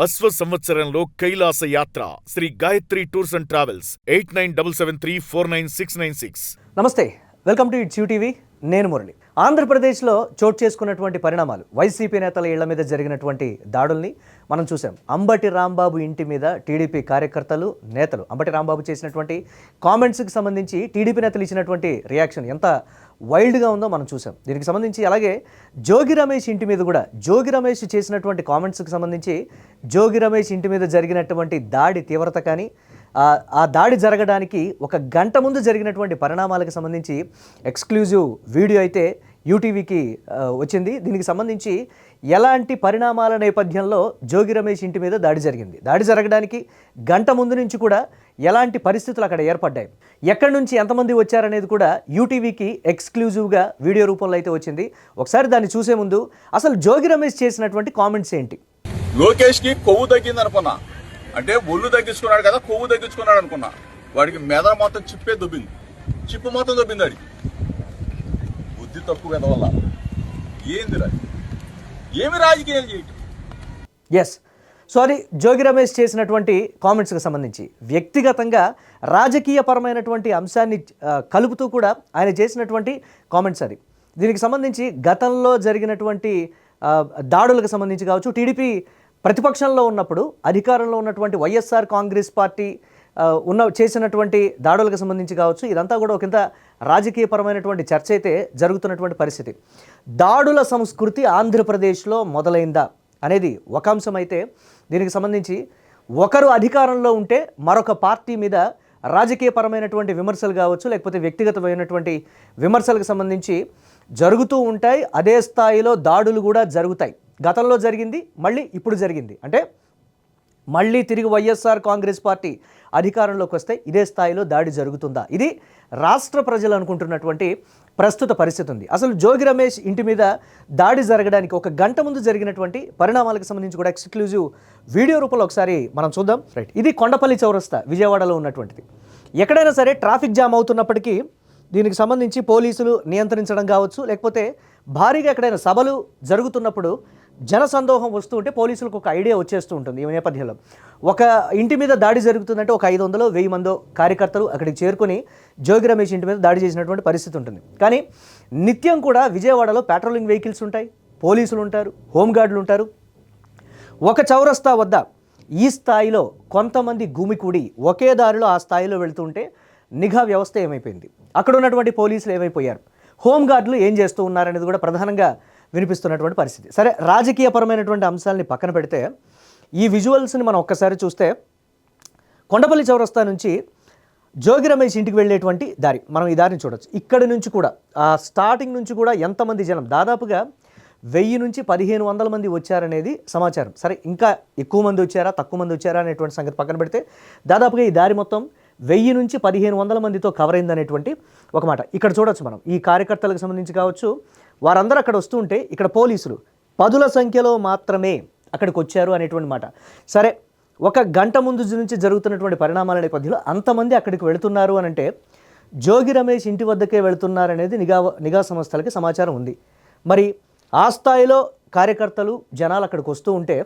అశ్వ సంవత్సరంలో కైలాస యాత్ర Shri Gayatri tours and travels 8977349696. నమస్తే, వెల్కమ్ టు ఇట్స్ టీవీ. నేను మురళి. ఆంధ్రప్రదేశ్లో చోటు చేసుకున్నటువంటి పరిణామాలు, వైసీపీ నేతల ఇళ్ల మీద జరిగినటువంటి దాడుల్ని మనం చూసాం. అంబటి రాంబాబు ఇంటి మీద టీడీపీ కార్యకర్తలు, నేతలు అంబటి రాంబాబు చేసినటువంటి కామెంట్స్కి సంబంధించి టీడీపీ నేతలు ఇచ్చినటువంటి రియాక్షన్ ఎంత వైల్డ్గా ఉందో మనం చూసాం. దీనికి సంబంధించి అలాగే జోగి రమేష్ ఇంటి మీద కూడా, జోగి రమేష్ చేసినటువంటి కామెంట్స్కి సంబంధించి జోగి రమేష్ ఇంటి మీద జరిగినటువంటి దాడి తీవ్రత కానీ, ఆ దాడి జరగడానికి ఒక గంట ముందు జరిగినటువంటి పరిణామాలకు సంబంధించి ఎక్స్క్లూజివ్ వీడియో అయితే యూటీవీకి వచ్చింది. దీనికి సంబంధించి ఎలాంటి పరిణామాల నేపథ్యంలో జోగి రమేష్ ఇంటి మీద దాడి జరిగింది, దాడి జరగడానికి గంట ముందు నుంచి కూడా ఎలాంటి పరిస్థితులు అక్కడ ఏర్పడ్డాయి, ఎక్కడి నుంచి ఎంతమంది వచ్చారనేది కూడా యూటీవీకి ఎక్స్క్లూజివ్గా వీడియో రూపంలో అయితే వచ్చింది. ఒకసారి దాన్ని చూసే ముందు అసలు జోగి రమేష్ చేసినటువంటి కామెంట్స్ ఏంటి? లోకేష్కి కొవ్వు తగ్గింది అనుకున్నా, అంటే ఒళ్ళు తగ్గించుకున్నాడు కదా, కొవ్వు తగ్గించుకున్నాడు అనుకున్నా. వాడికి మెదడు మొత్తం చిప్పే దొబ్బింది, చిప్పు మొత్తం దొబ్బింది. వాడికి బుద్ధి తక్కువ కదా వల్ల ఏంది ఏమి రాజకీయాలు చేయటం. ఎస్, సో అది జోగి రమేష్ చేసినటువంటి కామెంట్స్కి సంబంధించి వ్యక్తిగతంగా రాజకీయపరమైనటువంటి అంశాన్ని కలుపుతూ కూడా ఆయన చేసినటువంటి కామెంట్స్ అది. దీనికి సంబంధించి గతంలో జరిగినటువంటి దాడులకు సంబంధించి కావచ్చు, టీడీపీ ప్రతిపక్షంలో ఉన్నప్పుడు అధికారంలో ఉన్నటువంటి వైఎస్ఆర్ కాంగ్రెస్ పార్టీ చేసినటువంటి దాడులకు సంబంధించి కావచ్చు, ఇదంతా కూడా ఒకంత రాజకీయపరమైనటువంటి చర్చ అయితే జరుగుతున్నటువంటి పరిస్థితి. దాడుల సంస్కృతి ఆంధ్రప్రదేశ్లో మొదలైందా అనేది ఒక అంశం అయితే, దీనికి సంబంధించి ఒకరు అధికారంలో ఉంటే మరొక పార్టీ మీద రాజకీయపరమైనటువంటి విమర్శలు కావచ్చు, లేకపోతే వ్యక్తిగతమైనటువంటి విమర్శలకు సంబంధించి జరుగుతూ ఉంటాయి. అదే స్థాయిలో దాడులు కూడా జరుగుతాయి. గతంలో జరిగింది, మళ్ళీ ఇప్పుడు జరిగింది. అంటే మళ్ళీ తిరిగి వైఎస్ఆర్ కాంగ్రెస్ పార్టీ అధికారంలోకి వస్తే ఇదే స్థాయిలో దాడి జరుగుతుందా? ఇది రాష్ట్ర ప్రజలు అనుకుంటున్నటువంటి ప్రస్తుత పరిస్థితి ఉంది. అసలు జోగి రమేష్ ఇంటి మీద దాడి జరగడానికి ఒక గంట ముందు జరిగినటువంటి పరిణామాలకు సంబంధించి కూడా ఎక్స్క్లూజివ్ వీడియో రూపంలో ఒకసారి మనం చూద్దాం. రైట్, ఇది కొండపల్లి చౌరస్తా, విజయవాడలో ఉన్నటువంటిది. ఎక్కడైనా సరే ట్రాఫిక్ జామ్ అవుతున్నప్పటికీ దీనికి సంబంధించి పోలీసులు నియంత్రించడం కావచ్చు, లేకపోతే భారీగా ఎక్కడైనా సభలు జరుగుతున్నప్పుడు జనసందోహం వస్తూ ఉంటే పోలీసులకు ఒక ఐడియా వచ్చేస్తూ ఉంటుంది. ఈ నేపథ్యంలో ఒక ఇంటి మీద దాడి జరుగుతుందంటే ఒక 500-1000 మందో కార్యకర్తలు అక్కడికి చేరుకొని జోగి రమేష్ ఇంటి మీద దాడి చేసినటువంటి పరిస్థితి ఉంటుంది. కానీ నిత్యం కూడా విజయవాడలో పెట్రోలింగ్ వెహికల్స్ ఉంటాయి, పోలీసులు ఉంటారు, హోంగార్డులు ఉంటారు. ఒక చౌరస్తా వద్ద ఈ స్థాయిలో కొంతమంది గుమికూడి ఒకే దారిలో ఆ స్థాయిలో వెళుతుంటే నిఘా వ్యవస్థ ఏమైపోయింది, అక్కడ ఉన్నటువంటి పోలీసులు ఏమైపోయారు, హోంగార్డులు ఏం చేస్తూ ఉన్నారనేది కూడా ప్రధానంగా వినిపిస్తున్నటువంటి పరిస్థితి. సరే, రాజకీయపరమైనటువంటి అంశాలని పక్కన పెడితే ఈ విజువల్స్ని మనం ఒక్కసారి చూస్తే కొండపల్లి చౌరస్తా నుంచి జోగి రమేష్ ఇంటికి వెళ్ళేటువంటి దారి, మనం ఈ దారిని చూడొచ్చు. ఇక్కడి నుంచి కూడా ఆ స్టార్టింగ్ నుంచి కూడా ఎంతమంది జనం, దాదాపుగా 1000 నుంచి 1500 మంది వచ్చారనేది సమాచారం. సరే, ఇంకా ఎక్కువ మంది వచ్చారా తక్కువ మంది వచ్చారా అనేటువంటి సంగతి పక్కన పెడితే దాదాపుగా ఈ దారి మొత్తం 1000 నుంచి 1500 మందితో కవర్ అయిందనేటువంటి ఒక మాట ఇక్కడ చూడొచ్చు మనం. ఈ కార్యకర్తలకు సంబంధించి కావచ్చు, వారందరూ అక్కడ వస్తూ ఉంటే ఇక్కడ పోలీసులు 10ల సంఖ్యలో మాత్రమే అక్కడికి వచ్చారు అనేటువంటి మాట. సరే, ఒక గంట ముందు నుంచి జరుగుతున్నటువంటి పరిణామాల నేపథ్యంలో అంతమంది అక్కడికి వెళుతున్నారు అని అంటే జోగి రమేష్ ఇంటి వద్దకే వెళుతున్నారనేది నిఘా సంస్థలకి సమాచారం ఉంది. మరి ఆ స్థాయిలో కార్యకర్తలు జనాలు అక్కడికి వస్తూ ఉంటే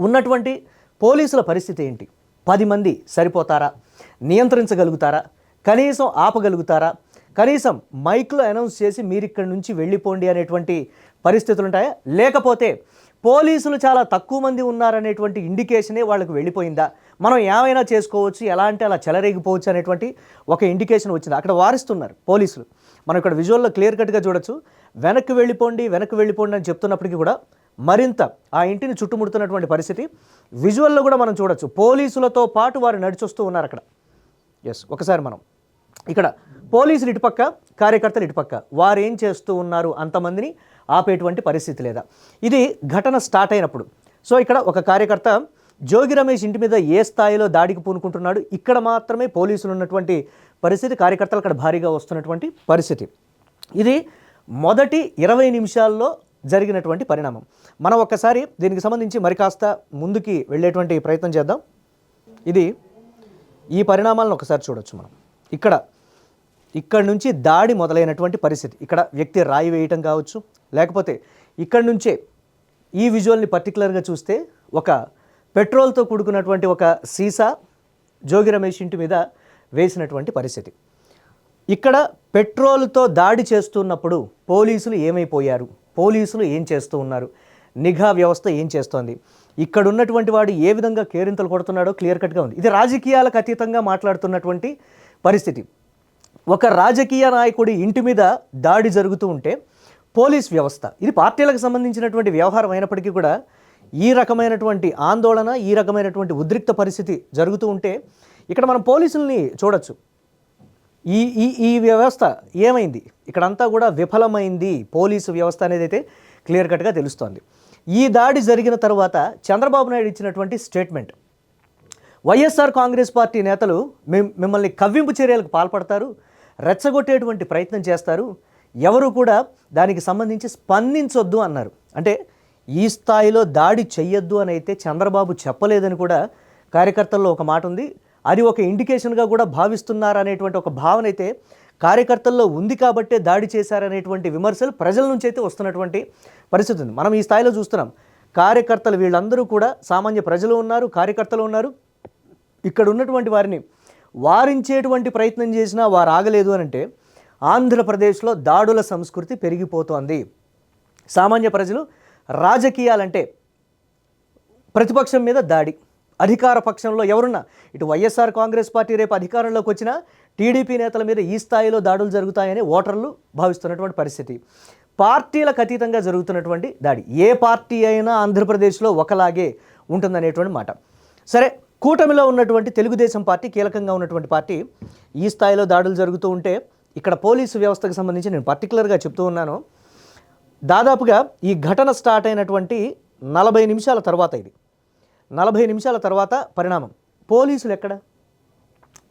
ఉన్నటువంటి పోలీసుల పరిస్థితి ఏంటి? 10 మంది సరిపోతారా? నియంత్రించగలుగుతారా? కనీసం ఆపగలుగుతారా? కనీసం మైక్లో అనౌన్స్ చేసి మీరు ఇక్కడి నుంచి వెళ్ళిపోండి అనేటువంటి పరిస్థితులు ఉంటాయా? లేకపోతే పోలీసులు చాలా తక్కువ మంది ఉన్నారనేటువంటి ఇండికేషనే వాళ్ళకు వెళ్ళిపోయిందా? మనం ఏమైనా చేసుకోవచ్చు, ఎలా అంటే అలా చెలరేగిపోవచ్చు అనేటువంటి ఒక ఇండికేషన్ వచ్చింది. అక్కడ వారిస్తున్నారు పోలీసులు. మనం ఇక్కడ విజువల్లో క్లియర్ కట్గా చూడొచ్చు. వెనక్కి వెళ్ళిపోండి అని చెప్తున్నప్పటికీ కూడా మరింత ఆ ఇంటిని చుట్టుముడుతున్నటువంటి పరిస్థితి విజువల్లో కూడా మనం చూడొచ్చు. పోలీసులతో పాటు వారు నడిచొస్తూ ఉన్నారు అక్కడ. ఎస్, ఒకసారి మనం ఇక్కడ పోలీసులు ఇటుపక్క, కార్యకర్తలు ఇటుపక్క, వారు ఏం చేస్తూ ఉన్నారు, అంతమందిని ఆపేటువంటి పరిస్థితి లేదా? ఇది ఘటన స్టార్ట్ అయినప్పుడు. సో ఇక్కడ ఒక కార్యకర్త జోగి రమేష్ ఇంటి మీద ఏ స్థాయిలో దాడికి పూనుకుంటున్నాడు, ఇక్కడ మాత్రమే పోలీసులు ఉన్నటువంటి పరిస్థితి, కార్యకర్తలు అక్కడ భారీగా వస్తున్నటువంటి పరిస్థితి. ఇది మొదటి 20 నిమిషాల్లో జరిగినటువంటి పరిణామం. మనం ఒక్కసారి దీనికి సంబంధించి మరి కాస్త ముందుకి వెళ్ళేటువంటి ప్రయత్నం చేద్దాం. ఇది ఈ పరిణామాలను ఒకసారి చూడొచ్చు మనం. ఇక్కడ నుంచి దాడి మొదలైనటువంటి పరిస్థితి. ఇక్కడ వ్యక్తి రాయి వేయటం కావచ్చు, లేకపోతే ఇక్కడ నుంచే ఈ విజువల్ని పర్టికులర్గా చూస్తే ఒక పెట్రోల్తో కూడుకున్నటువంటి ఒక సీసా జోగి రమేష్ ఇంటి మీద వేసినటువంటి పరిస్థితి. ఇక్కడ పెట్రోల్తో దాడి చేస్తున్నప్పుడు పోలీసులు ఏమైపోయారు, పోలీసులు ఏం చేస్తూ ఉన్నారు, నిఘా వ్యవస్థ ఏం చేస్తోంది, ఇక్కడ ఉన్నటువంటి వాడు ఏ విధంగా కేరింతలు కొడుతున్నాడో క్లియర్ కట్గా ఉంది. ఇది రాజకీయాలకు అతీతంగా మాట్లాడుతున్నటువంటి పరిస్థితి. ఒక రాజకీయ నాయకుడి ఇంటి మీద దాడి జరుగుతూ ఉంటే పోలీస్ వ్యవస్థ, ఇది పార్టీలకు సంబంధించినటువంటి వ్యవహారం అయినప్పటికీ కూడా ఈ రకమైనటువంటి ఆందోళన, ఈ రకమైనటువంటి ఉద్రిక్త పరిస్థితి జరుగుతూ ఉంటే ఇక్కడ మనం పోలీసుల్ని చూడొచ్చు. ఈ ఈ ఈ వ్యవస్థ ఏమైంది, ఇక్కడంతా కూడా విఫలమైంది పోలీసు వ్యవస్థ అనేది అయితే క్లియర్ కట్గా తెలుస్తోంది. ఈ దాడి జరిగిన తర్వాత చంద్రబాబు నాయుడు ఇచ్చినటువంటి స్టేట్మెంట్, వైఎస్ఆర్ కాంగ్రెస్ పార్టీ నేతలు మిమ్మల్ని కవ్వింపు చర్యలకు పాల్పడతారు, రెచ్చగొట్టేటువంటి ప్రయత్నం చేస్తారు, ఎవరు కూడా దానికి సంబంధించి స్పందించొద్దు అన్నారు. అంటే ఈ స్థాయిలో దాడి చెయ్యొద్దు అని అయితే చంద్రబాబు చెప్పలేదని కూడా కార్యకర్తల్లో ఒక మాట ఉంది. అది ఒక ఇండికేషన్గా కూడా భావిస్తున్నారు అనేటువంటి ఒక భావన అయితే కార్యకర్తల్లో ఉంది కాబట్టే దాడి చేశారనేటువంటి విమర్శలు ప్రజల నుంచి అయితే వస్తున్నటువంటి పరిస్థితి ఉంది. మనం ఈ స్థాయిలో చూస్తున్నాం. కార్యకర్తలు వీళ్ళందరూ కూడా సామాన్య ప్రజలు ఉన్నారు, కార్యకర్తలు ఉన్నారు. ఇక్కడ ఉన్నటువంటి వారిని వారించేటువంటి ప్రయత్నం చేసినా వారు ఆగలేదు అని అంటే ఆంధ్రప్రదేశ్లో దాడుల సంస్కృతి పెరిగిపోతోంది. సామాన్య ప్రజలు రాజకీయాలంటే ప్రతిపక్షం మీద దాడి, అధికార పక్షంలో ఎవరున్నా, ఇటు వైఎస్ఆర్ కాంగ్రెస్ పార్టీ రేపు అధికారంలోకి వచ్చినా టీడీపీ నేతల మీద ఈ స్థాయిలో దాడులు జరుగుతాయని ఓటర్లు భావిస్తున్నటువంటి పరిస్థితి. పార్టీలకు అతీతంగా జరుగుతున్నటువంటి దాడి, ఏ పార్టీ అయినా ఆంధ్రప్రదేశ్లో ఒకలాగే ఉంటుందనేటువంటి మాట. సరే, కూటమిలో ఉన్నటువంటి తెలుగుదేశం పార్టీ కీలకంగా ఉన్నటువంటి పార్టీ ఈ స్థాయిలో దాడులు జరుగుతూ ఉంటే ఇక్కడ పోలీసు వ్యవస్థకు సంబంధించి నేను పర్టికులర్గా చెప్తూ ఉన్నాను. దాదాపుగా ఈ ఘటన స్టార్ట్ అయినటువంటి 40 నిమిషాల తర్వాత, ఇది 40 నిమిషాల తర్వాత పరిణామం. పోలీసులు ఎక్కడ,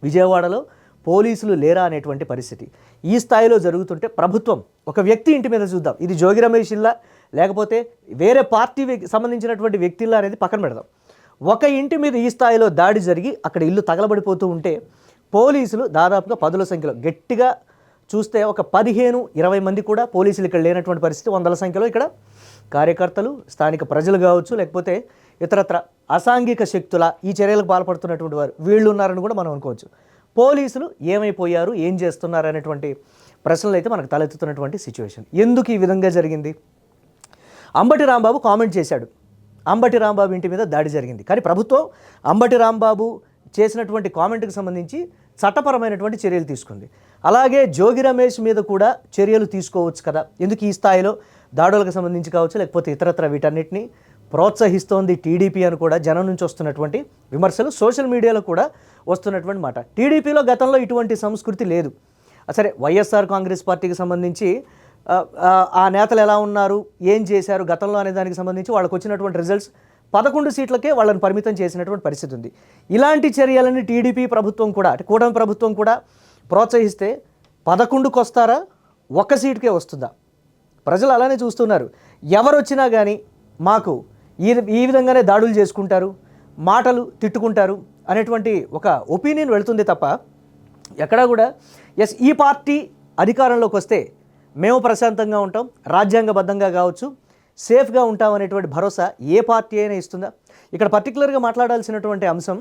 విజయవాడలో పోలీసులు లేరా అనేటువంటి పరిస్థితి ఈ స్థాయిలో జరుగుతుంటే ప్రభుత్వం ఒక వ్యక్తి ఇంటి మీద చూద్దాం, ఇది జోగి రమేష్ ఇల్లా లేకపోతే వేరే పార్టీ సంబంధించినటువంటి వ్యక్తిల్లా అనేది పక్కన పెడదాం. ఒక ఇంటి మీద ఈ స్థాయిలో దాడి జరిగి అక్కడ ఇల్లు తగలబడిపోతూ ఉంటే పోలీసులు దాదాపుగా 10ల సంఖ్యలో, గట్టిగా చూస్తే ఒక 15-20 మంది కూడా పోలీసులు ఇక్కడ లేనటువంటి పరిస్థితి. 100ల సంఖ్యలో ఇక్కడ కార్యకర్తలు, స్థానిక ప్రజలు కావచ్చు, లేకపోతే ఇతరత్ర అసాంఘిక శక్తుల ఈ చర్యలకు పాల్పడుతున్నటువంటి వారు వీళ్ళు ఉన్నారని కూడా మనం అనుకోవచ్చు. పోలీసులు ఏమైపోయారు, ఏం చేస్తున్నారు అనేటువంటి ప్రశ్నలు అయితే మనకు తలెత్తుతున్నటువంటి సిచ్యువేషన్. ఎందుకు ఈ విధంగా జరిగింది? అంబటి రాంబాబు కామెంట్ చేశాడు, అంబటి రాంబాబు ఇంటి మీద దాడి జరిగింది. కానీ ప్రభుత్వం అంబటి రాంబాబు చేసినటువంటి కామెంట్కి సంబంధించి చట్టపరమైనటువంటి చర్యలు తీసుకుంది. అలాగే జోగి రమేష్ మీద కూడా చర్యలు తీసుకోవచ్చు కదా, ఎందుకు ఈ స్థాయిలో దాడులకు సంబంధించి కావచ్చు, లేకపోతే ఇతరత్ర వీటన్నిటిని ప్రోత్సహిస్తోంది టీడీపీ అని కూడా జనం నుంచి వస్తున్నటువంటి విమర్శలు, సోషల్ మీడియాలో కూడా వస్తున్నటువంటి మాట. టీడీపీలో గతంలో ఇటువంటి సంస్కృతి లేదు. సరే, వైఎస్ఆర్ కాంగ్రెస్ పార్టీకి సంబంధించి ఆ నేతలు ఎలా ఉన్నారు, ఏం చేశారు గతంలో అనే దానికి సంబంధించి వాళ్ళకు వచ్చినటువంటి రిజల్ట్స్ 11 సీట్లకే వాళ్ళని పరిమితం చేసినటువంటి పరిస్థితి ఉంది. ఇలాంటి చర్యలని టీడీపీ ప్రభుత్వం కూడా, అంటే కూటమి ప్రభుత్వం కూడా ప్రోత్సహిస్తే 11కు వస్తారా, 1 సీటుకే వస్తుందా? ప్రజలు అలానే చూస్తున్నారు. ఎవరు వచ్చినా కానీ మాకు ఈ విధంగానే దాడులు చేసుకుంటారు, మాటలు తిట్టుకుంటారు అనేటువంటి ఒక ఒపీనియన్ వెళుతుంది తప్ప ఎక్కడా కూడా ఎస్ ఈ పార్టీ అధికారంలోకి వస్తే మేము ప్రశాంతంగా ఉంటాం, రాజ్యాంగబద్ధంగా కావచ్చు, సేఫ్గా ఉంటాం అనేటువంటి భరోసా ఏ పార్టీ అయినా ఇస్తుందా? ఇక్కడ పర్టికులర్గా మాట్లాడాల్సినటువంటి అంశం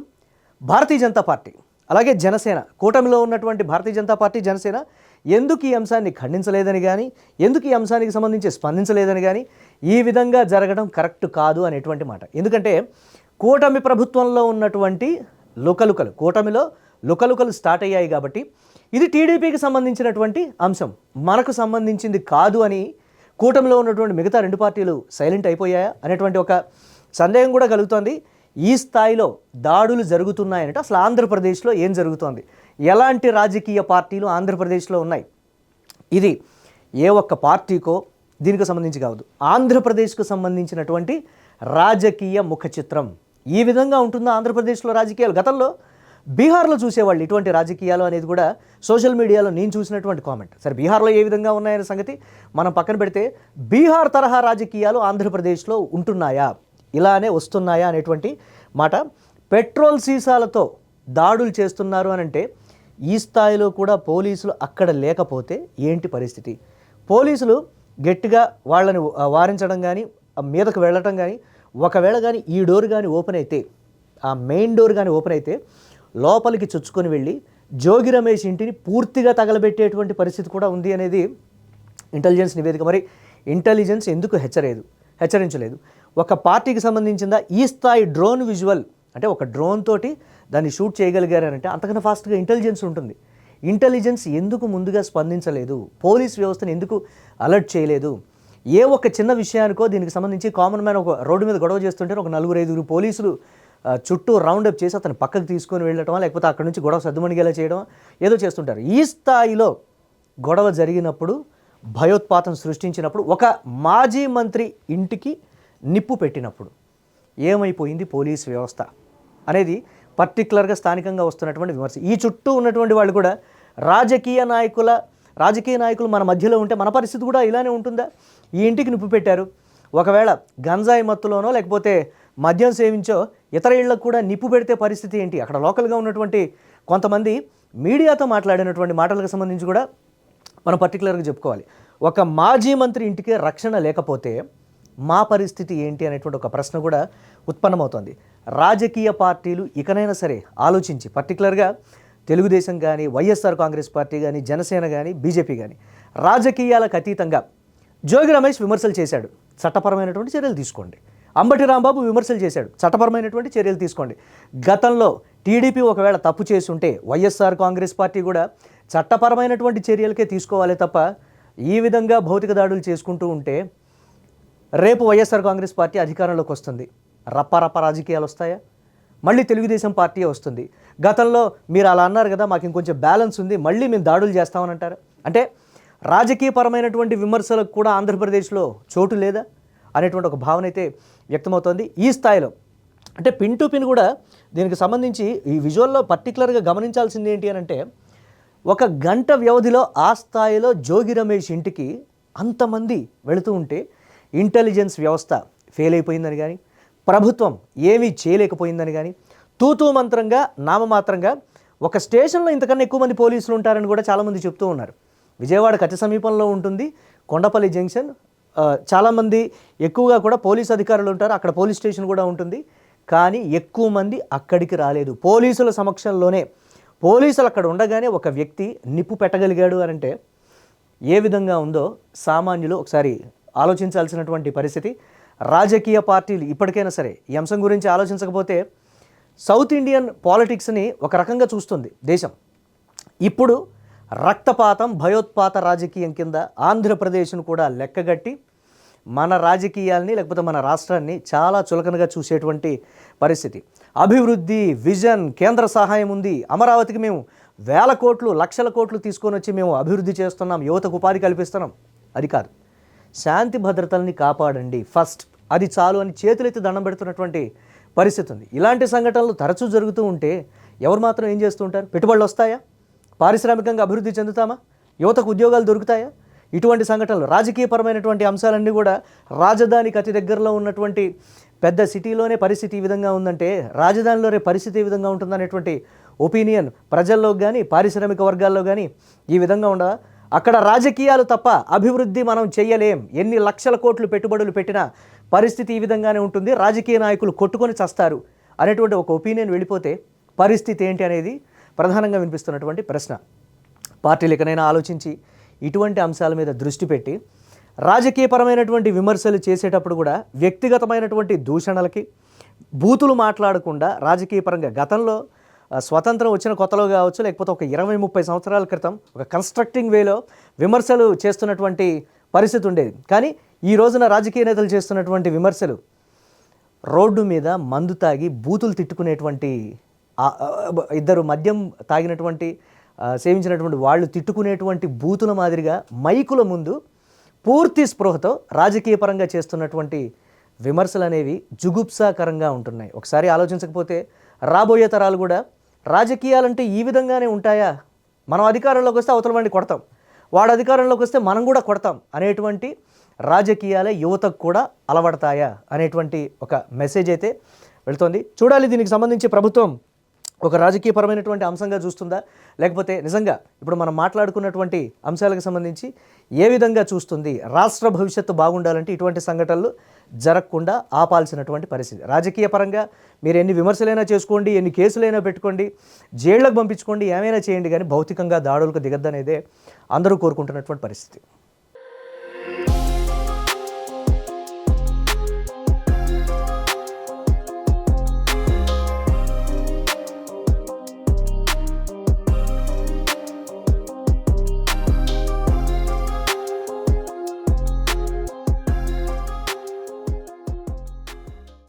భారతీయ జనతా పార్టీ, అలాగే జనసేన, కూటమిలో ఉన్నటువంటి భారతీయ జనతా పార్టీ, జనసేన ఎందుకు ఈ అంశాన్ని ఖండించలేదని కానీ, ఎందుకు ఈ అంశానికి సంబంధించి స్పందించలేదని కానీ, ఈ విధంగా జరగడం కరెక్ట్ కాదు అనేటువంటి మాట. ఎందుకంటే కూటమి ప్రభుత్వంలో ఉన్నటువంటి లుకలుకలు, కూటమిలో లుకలుకలు స్టార్ట్ అయ్యాయి కాబట్టి ఇది టీడీపీకి సంబంధించినటువంటి అంశం, మనకు సంబంధించింది కాదు అని కూటమిలో ఉన్నటువంటి మిగతా 2 పార్టీలు సైలెంట్ అయిపోయాయా అనేటువంటి ఒక సందేహం కూడా కలుగుతోంది. ఈ స్థాయిలో దాడులు జరుగుతున్నాయంటే అసలు ఆంధ్రప్రదేశ్లో ఏం జరుగుతోంది, ఎలాంటి రాజకీయ పార్టీలు ఆంధ్రప్రదేశ్లో ఉన్నాయి, ఇది ఏ ఒక్క పార్టీకో దీనికి సంబంధించి కాదు, ఆంధ్రప్రదేశ్కు సంబంధించినటువంటి రాజకీయ ముఖ చిత్రం ఈ విధంగా ఉంటుందా ఆంధ్రప్రదేశ్లో రాజకీయాలు? గతంలో బీహార్లో చూసేవాళ్ళు ఇటువంటి రాజకీయాలు అనేది కూడా సోషల్ మీడియాలో నేను చూసినటువంటి కామెంట్. సరే, బీహార్లో ఏ విధంగా ఉన్నాయనే సంగతి మనం పక్కన పెడితే బీహార్ తరహా రాజకీయాలు ఆంధ్రప్రదేశ్లో ఉంటున్నాయా, ఇలానే వస్తున్నాయా అనేటువంటి మాట. పెట్రోల్ సీసాలతో దాడులు చేస్తున్నారు అని అంటే ఈ స్థాయిలో కూడా పోలీసులు అక్కడ లేకపోతే ఏంటి పరిస్థితి? పోలీసులు గట్టిగా వాళ్ళని వారించడం కానీ, మీదకు వెళ్ళటం కానీ, ఒకవేళ కానీ ఈ డోర్ కానీ ఓపెన్ అయితే, ఆ మెయిన్ డోర్ కానీ ఓపెన్ అయితే లోపలికి చొచ్చుకొని వెళ్ళి జోగి రమేష్ ఇంటిని పూర్తిగా తగలబెట్టేటువంటి పరిస్థితి కూడా ఉంది అనేది ఇంటెలిజెన్స్ నివేదిక. మరి ఇంటెలిజెన్స్ ఎందుకు హెచ్చరించలేదు? ఒక పార్టీకి సంబంధించిందా ఈ స్థాయి డ్రోన్ విజువల్, అంటే ఒక డ్రోన్ తోటి దాన్ని షూట్ చేయగలిగారంటే అంతకన్నా ఫాస్ట్గా ఇంటెలిజెన్స్ ఉంటుంది. ఇంటెలిజెన్స్ ఎందుకు ముందుగా స్పందించలేదు? పోలీస్ వ్యవస్థను ఎందుకు అలర్ట్ చేయలేదు? ఏ ఒక చిన్న విషయానికో దీనికి సంబంధించి కామన్ మ్యాన్ ఒక రోడ్డు మీద గొడవ చేస్తుంటే ఒక 4-5 పోలీసులు చుట్టూ రౌండప్ చేసి అతను పక్కకు తీసుకొని వెళ్ళటమా, లేకపోతే అక్కడి నుంచి గొడవ సద్దుమణిగేలా చేయడం ఏదో చేస్తుంటారు. ఈ స్థాయిలో గొడవ జరిగినప్పుడు, భయోత్పాతం సృష్టించినప్పుడు, ఒక మాజీ మంత్రి ఇంటికి నిప్పు పెట్టినప్పుడు ఏమైపోయింది పోలీస్ వ్యవస్థ అనేది పర్టికులర్గా స్థానికంగా వస్తున్నటువంటి విమర్శ. ఈ చుట్టూ ఉన్నటువంటి వాళ్ళు కూడా రాజకీయ నాయకులు మన మధ్యలో ఉంటే మన పరిస్థితి కూడా ఇలానే ఉంటుందా? ఈ ఇంటికి నిప్పు పెట్టారు, ఒకవేళ గంజాయి మత్తులోనో లేకపోతే మద్యం సేవించో ఇతర ఇళ్లకు కూడా నిప్పు పెడితే పరిస్థితి ఏంటి? అక్కడ లోకల్గా ఉన్నటువంటి కొంతమంది మీడియాతో మాట్లాడినటువంటి మాటలకు సంబంధించి కూడా మనం పర్టికులర్గా చెప్పుకోవాలి. ఒక మాజీ మంత్రి ఇంటికి రక్షణ లేకపోతే మా పరిస్థితి ఏంటి అనేటువంటి ఒక ప్రశ్న కూడా ఉత్పన్నమవుతుంది. రాజకీయ పార్టీలు ఇకనైనా సరే ఆలోచించి, పర్టికులర్గా తెలుగుదేశం కానీ, వైఎస్ఆర్ కాంగ్రెస్ పార్టీ కానీ, జనసేన కానీ, బీజేపీ కానీ రాజకీయాలకు అతీతంగా జోగి రమేష్ విమర్శలు చేశాడు, చట్టపరమైనటువంటి చర్యలు తీసుకోండి. అంబటి రాంబాబు విమర్శలు చేశాడు, చట్టపరమైనటువంటి చర్యలు తీసుకోండి. గతంలో టీడీపీ ఒకవేళ తప్పు చేసి ఉంటే వైఎస్ఆర్ కాంగ్రెస్ పార్టీ కూడా చట్టపరమైనటువంటి చర్యలకే తీసుకోవాలి తప్ప ఈ విధంగా భౌతిక దాడులు చేసుకుంటూ ఉంటే రేపు వైఎస్ఆర్ కాంగ్రెస్ పార్టీ అధికారంలోకి వస్తుంది, రప్ప రాజకీయాలు వస్తాయా? మళ్ళీ తెలుగుదేశం పార్టీ వస్తుంది. గతంలో మీరు అలా అన్నారు కదా, మాకు ఇంకొంచెం బ్యాలెన్స్ ఉంది, మళ్ళీ మేము దాడులు చేస్తామని అంటారు. అంటే రాజకీయపరమైనటువంటి విమర్శలకు కూడా ఆంధ్రప్రదేశ్లో చోటు లేదా అనేటువంటి ఒక భావన అయితే వ్యక్తమవుతోంది ఈ స్థాయిలో. అంటే పిన్ టు పిన్ కూడా దీనికి సంబంధించి ఈ విజువల్లో పర్టికులర్గా గమనించాల్సింది ఏంటి అని అంటే, 1 గంట వ్యవధిలో ఆ స్థాయిలో జోగి రమేష్ ఇంటికి అంతమంది వెళుతూ ఉంటే ఇంటెలిజెన్స్ వ్యవస్థ ఫెయిల్ అయిపోయిందని కానీ, ప్రభుత్వం ఏమీ చేయలేకపోయిందని కానీ, తూతూ మంత్రంగా నామమాత్రంగా ఒక స్టేషన్లో ఇంతకన్నా ఎక్కువ మంది పోలీసులు ఉంటారని కూడా చాలామంది చెప్తూ ఉన్నారు. విజయవాడకు అతి సమీపంలో ఉంటుంది కొండపల్లి జంక్షన్, చాలామంది ఎక్కువగా కూడా పోలీస్ అధికారులు ఉంటారు, అక్కడ పోలీస్ స్టేషన్ కూడా ఉంటుంది. కానీ ఎక్కువ మంది అక్కడికి రాలేదు. పోలీసుల సమక్షంలోనే, పోలీసులు అక్కడ ఉండగానే ఒక వ్యక్తి నిప్పు పెట్టగలిగాడు అని అంటే ఏ విధంగా ఉందో సామాన్యులు ఒకసారి ఆలోచించాల్సినటువంటి పరిస్థితి. రాజకీయ పార్టీలు ఇప్పటికైనా సరే ఈ అంశం గురించి ఆలోచించకపోతే సౌత్ ఇండియన్ పాలిటిక్స్ని ఒక రకంగా చూస్తుంది దేశం. ఇప్పుడు రక్తపాతం, భయోత్పాత రాజకీయం కింద ఆంధ్రప్రదేశ్ను కూడా లెక్కగట్టి మన రాజకీయాల్ని లేకపోతే మన రాష్ట్రాన్ని చాలా చులకనగా చూసేటువంటి పరిస్థితి. అభివృద్ధి, విజన్, కేంద్ర సహాయం ఉంది, అమరావతికి మేము 1,000 కోట్లు, 1,00,000 కోట్లు తీసుకొని వచ్చి మేము అభివృద్ధి చేస్తున్నాం, యువతకు ఉపాధి కల్పిస్తున్నాం. అది కాదు, శాంతి భద్రతల్ని కాపాడండి ఫస్ట్, అది చాలు అని చేతులెత్తి దండం పెడుతున్నటువంటి పరిస్థితి ఉంది. ఇలాంటి సంఘటనలు తరచూ జరుగుతూ ఉంటే ఎవరు మాత్రం ఏం చేస్తూ ఉంటారు? పెట్టుబడులు వస్తాయా? పారిశ్రామికంగా అభివృద్ధి చెందుతామా? యువతకు ఉద్యోగాలు దొరుకుతాయా? ఇటువంటి సంఘటనలు, రాజకీయపరమైనటువంటి అంశాలన్నీ కూడా రాజధానికి అతి దగ్గరలో ఉన్నటువంటి పెద్ద సిటీలోనే పరిస్థితి ఈ విధంగా ఉందంటే రాజధానిలోనే పరిస్థితి ఈ విధంగా ఉంటుందనేటువంటి ఒపీనియన్ ప్రజల్లోకి కానీ, పారిశ్రామిక వర్గాల్లో కానీ ఈ విధంగా ఉండదా? అక్కడ రాజకీయాలు తప్ప అభివృద్ధి మనం చెయ్యలేం, ఎన్ని లక్షల కోట్లు పెట్టుబడులు పెట్టినా పరిస్థితి ఈ విధంగానే ఉంటుంది, రాజకీయ నాయకులు కొట్టుకొని చస్తారు అనేటువంటి ఒక ఒపీనియన్ వెళ్ళిపోతే పరిస్థితి ఏంటి అనేది ప్రధానంగా వినిపిస్తున్నటువంటి ప్రశ్న. పార్టీలు ఎక్కడైనా ఆలోచించి ఇటువంటి అంశాల మీద దృష్టి పెట్టి రాజకీయపరమైనటువంటి విమర్శలు చేసేటప్పుడు కూడా వ్యక్తిగతమైనటువంటి దూషణలకి, బూతులు మాట్లాడకుండా రాజకీయపరంగా గతంలో స్వతంత్రం వచ్చిన కొత్తలో కావచ్చు, లేకపోతే ఒక 20-30 సంవత్సరాల క్రితం ఒక కన్స్ట్రక్టింగ్ వేలో విమర్శలు చేస్తున్నటువంటి పరిస్థితి ఉండేది. కానీ ఈ రోజున రాజకీయ నేతలు చేస్తున్నటువంటి విమర్శలు రోడ్డు మీద మందు తాగి బూతులు తిట్టుకునేటువంటి, ఇద్దరు మద్యం తాగినటువంటి సేవించినటువంటి వాళ్ళు తిట్టుకునేటువంటి బూతుల మాదిరిగా మైకుల ముందు పూర్తి స్పృహతో రాజకీయపరంగా చేస్తున్నటువంటి విమర్శలు అనేవి జుగుప్సాకరంగా ఉంటున్నాయి. ఒకసారి ఆలోచించకపోతే రాబోయే తరాలు కూడా రాజకీయాలంటే ఈ విధంగానే ఉంటాయా, మనం అధికారంలోకి వస్తే అవతల వాడిని కొడతాం, వాడు అధికారంలోకి వస్తే మనం కూడా కొడతాం అనేటువంటి రాజకీయాలే యువతకు కూడా అలవడతాయా అనేటువంటి ఒక మెసేజ్ అయితే వెళుతోంది. చూడాలి దీనికి సంబంధించి ప్రభుత్వం ఒక రాజకీయపరమైనటువంటి అంశంగా చూస్తుందా, లేకపోతే నిజంగా ఇప్పుడు మనం మాట్లాడుకున్నటువంటి అంశాలకు సంబంధించి ఏ విధంగా చూస్తుంది, రాష్ట్ర భవిష్యత్తు బాగుండాలంటే ఇటువంటి సంఘటనలు జరగకుండా ఆపాల్సినటువంటి పరిస్థితి. రాజకీయ పరంగా మీరు ఎన్ని విమర్శలైనా చేసుకోండి, ఎన్ని కేసులైనా పెట్టుకోండి, జైళ్ళకు పంపించుకోండి, ఏమైనా చేయండి, కానీ భౌతికంగా దాడులకు దిగద్దనేదే అందరూ కోరుకుంటున్నటువంటి పరిస్థితి.